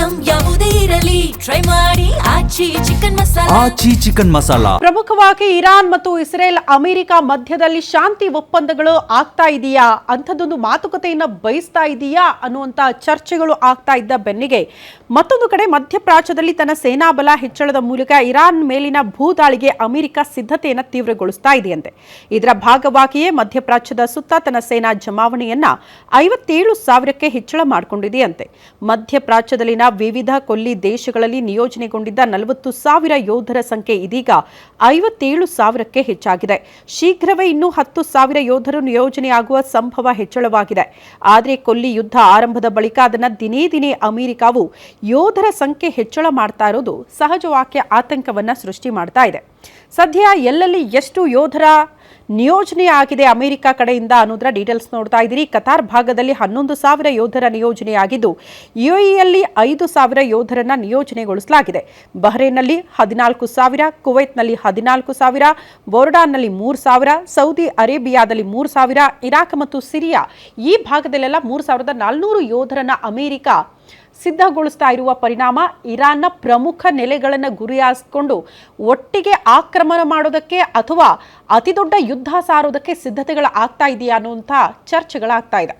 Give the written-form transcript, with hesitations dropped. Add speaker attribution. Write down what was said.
Speaker 1: Item ಯಾವುದೇ ಇರಲಿ try ಮಾಡಿ ಆಚಿ ಚಿಕನ್ ಮಸಾಲಾ.
Speaker 2: ಪ್ರಮುಖವಾಗಿ ಇರಾನ್ ಮತ್ತು ಇಸ್ರೇಲ್ ಅಮೆರಿಕ ಮಧ್ಯದಲ್ಲಿ ಶಾಂತಿ ಒಪ್ಪಂದಗಳು ಆಗ್ತಾ ಇದೆಯಾ, ಅಂಥದ್ದೊಂದು ಮಾತುಕತೆಯನ್ನ ಬಯಸ್ತಾ ಇದೆಯಾ ಅನ್ನುವಂತ ಚರ್ಚೆಗಳು ಆಗ್ತಾ ಇದ್ದ ಬೆನ್ನಿಗೆ ಮತ್ತೊಂದು ಕಡೆ ಮಧ್ಯಪ್ರಾಚ್ಯದಲ್ಲಿ ತನ್ನ ಸೇನಾ ಬಲ ಹೆಚ್ಚಳದ ಮೂಲಕ ಇರಾನ್ ಮೇಲಿನ ಭೂದಾಳಿಗೆ ಅಮೆರಿಕ ಸಿದ್ಧತೆಯನ್ನು ತೀವ್ರಗೊಳಿಸ್ತಾ ಇದೆಯಂತೆ. ಇದರ ಭಾಗವಾಗಿಯೇ ಮಧ್ಯಪ್ರಾಚ್ಯದ ಸುತ್ತ ತನ್ನ ಸೇನಾ ಜಮಾವಣೆಯನ್ನ 57,000ಕ್ಕೆ ಹೆಚ್ಚಳ ಮಾಡಿಕೊಂಡಿದೆಯಂತೆ. ಮಧ್ಯಪ್ರಾಚ್ಯದಲ್ಲಿನ ವಿವಿಧ ಕೊಲ್ಲಿ ದೇಶಗಳಲ್ಲಿ ನಿಯೋಜನೆಗೊಂಡಿದ್ದ 40,000 ಯೋಧರ ಸಂಖ್ಯೆ ಇದೀಗ 57,000ಕ್ಕೆ ಹೆಚ್ಚಾಗಿದೆ. ಶೀಘ್ರವೇ ಇನ್ನೂ 10,000 ಯೋಧರು ನಿಯೋಜನೆಯಾಗುವ ಸಂಭವ ಹೆಚ್ಚಳವಾಗಿದೆ. ಆದರೆ ಕೊಲ್ಲಿ ಯುದ್ಧ ಆರಂಭದ ಬಳಿಕ ಅದನ್ನು ದಿನೇ ದಿನೇ ಅಮೆರಿಕವು ಯೋಧರ ಸಂಖ್ಯೆ ಹೆಚ್ಚಳ ಮಾಡ್ತಾ ಇರೋದು ಸಹಜವಾಗಿ ಆತಂಕವನ್ನ ಸೃಷ್ಟಿ ಮಾಡ್ತಾ ಇದೆ. ಸದ್ಯ ಎಲ್ಲೆಲ್ಲಿ ಎಷ್ಟು ಯೋಧರ ನಿಯೋಜನೆ ಆಗಿದೆ ಅಮೆರಿಕ ಕಡೆಯಿಂದ ಅನ್ನೋದರ ಡೀಟೇಲ್ಸ್ ನೋಡ್ತಾ ಇದ್ದೀರಿ. ಕತಾರ್ ಭಾಗದಲ್ಲಿ 11,000 ಯೋಧರ ನಿಯೋಜನೆಯಾಗಿದ್ದು ಯುಎಇಯಲ್ಲಿ 5,000 ಯೋಧರನ್ನ ನಿಯೋಜನೆಗೊಳಿಸಲಾಗಿದೆ. ಬಹ್ರೇನ್ನಲ್ಲಿ 14,000, ಕುವೈತ್ನಲ್ಲಿ 14,000, ಬೋರ್ಡಾನ್ನಲ್ಲಿ 3,000, ಸೌದಿ ಅರೇಬಿಯಾದಲ್ಲಿ 3,000, ಇರಾಕ್ ಮತ್ತು ಸಿರಿಯಾ ಈ ಭಾಗದಲ್ಲೆಲ್ಲ 3,400 ಯೋಧರನ್ನ ಅಮೆರಿಕ ಸಿದ್ಧಗೊಳಿಸ್ತಾ ಇರುವ ಪರಿಣಾಮ ಇರಾನ್ನ ಪ್ರಮುಖ ನೆಲೆಗಳನ್ನು ಗುರಿಯಾಗಿಸಿಕೊಂಡು ಒಟ್ಟಿಗೆ ಆಕ್ರಮಣ ಮಾಡೋದಕ್ಕೆ ಅಥವಾ ಅತಿದೊಡ್ಡ ಯುದ್ಧ ಸಾರೋದಕ್ಕೆ ಸಿದ್ಧತೆಗಳು ಆಗ್ತಾ ಇದೆಯಾ ಅನ್ನುವಂಥ ಚರ್ಚೆಗಳಾಗ್ತಾ ಇದೆ.